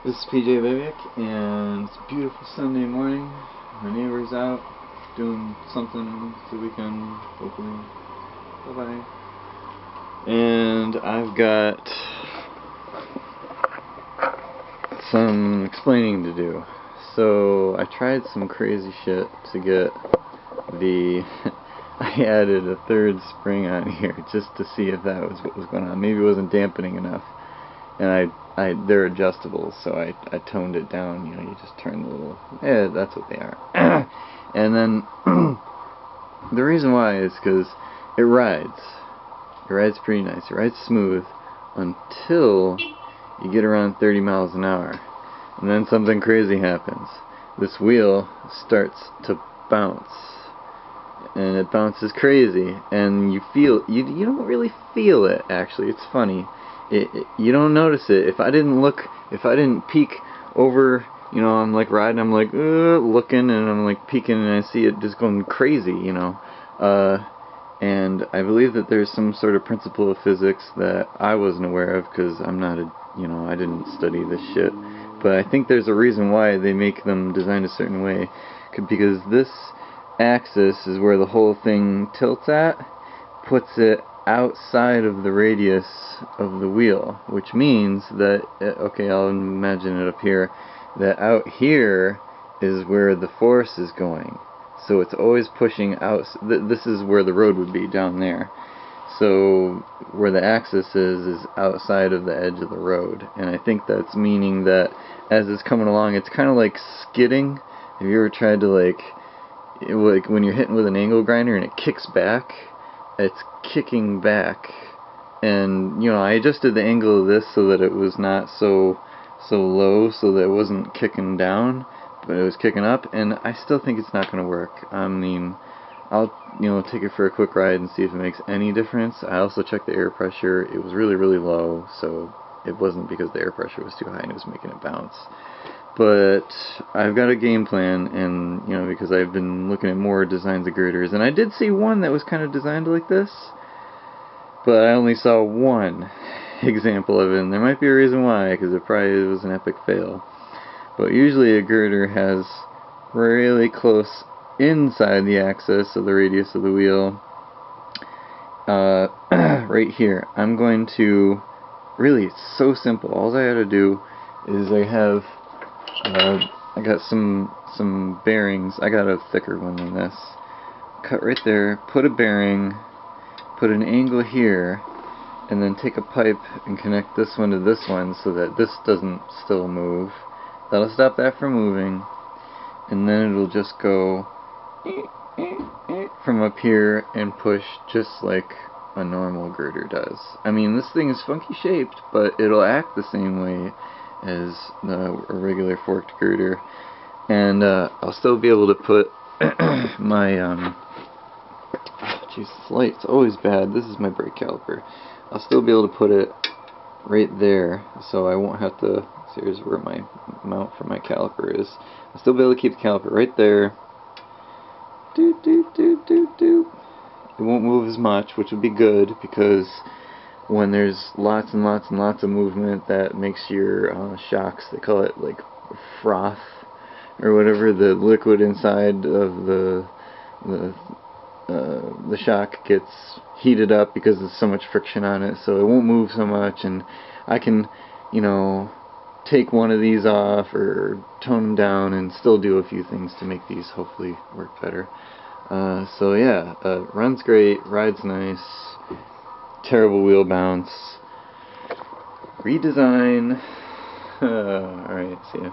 This is PJ Babiak, and it's a beautiful Sunday morning. My neighbor's out doing something so we can hopefully. Bye-bye. And I've got some explaining to do. So I tried some crazy shit to get the I added a third spring on here just to see if that was what was going on. Maybe it wasn't dampening enough. And they're adjustable, so I toned it down. You know, you just turn the little, that's what they are. And then the reason why is because it rides pretty nice. It rides smooth until you get around 30 miles an hour, and then something crazy happens. This wheel starts to bounce, and it bounces crazy, and you don't really feel it. Actually, it's funny. You don't notice it. If I didn't peek over, you know, I'm like riding, I'm like looking, and I'm like peeking, and I see it just going crazy, you know. And I believe that there's some sort of principle of physics that I wasn't aware of, because I'm not I didn't study this shit. But I think there's a reason why they make them designed a certain way, because this axis is where the whole thing tilts at, puts it outside of the radius of the wheel, which means that, okay, I'll imagine it up here, that out here is where the force is going. So it's always pushing out. This is where the road would be, down there. So where the axis is outside of the edge of the road. And I think that's meaning that as it's coming along, it's kind of like skidding. Have you ever tried to like when you're hitting with an angle grinder and it kicks back? It's kicking back, and you know, I adjusted the angle of this so that it was not so low, so that it wasn't kicking down, but it was kicking up, and I still think it's not going to work. I mean, I'll take it for a quick ride and see if it makes any difference. I also checked the air pressure. It was really low, so it wasn't because the air pressure was too high and it was making it bounce. But I've got a game plan, and because I've been looking at more designs of girders, and I did see one that was kind of designed like this, but I only saw one example of it, and there might be a reason why, because it probably was an epic fail. But usually a girder has really close inside the axis of the radius of the wheel, right here. I'm going to, really, it's so simple. All I had to do is I got some bearings. I got a thicker one than this. Cut right there, put a bearing, put an angle here, and then take a pipe and connect this one to this one so that this doesn't still move. That'll stop that from moving, and then it'll just go from up here and push just like a normal girder does. I mean, this thing is funky shaped, but it'll act the same way as a regular forked girder, and I'll still be able to put my jeez, this light's always bad. This is my brake caliper. I'll still be able to put it right there, so I won't have to. So here's where my mount for my caliper is. I'll still be able to keep the caliper right there. Doot doot doot doot doot. It won't move as much, which would be good, because when there's lots and lots and lots of movement, that makes your shocks, they call it like froth or whatever, the liquid inside of the shock gets heated up because there's so much friction on it, so it won't move so much, and I can, take one of these off or tone them down and still do a few things to make these hopefully work better. So yeah, runs great, rides nice, terrible wheel bounce, redesign. Alright, see ya.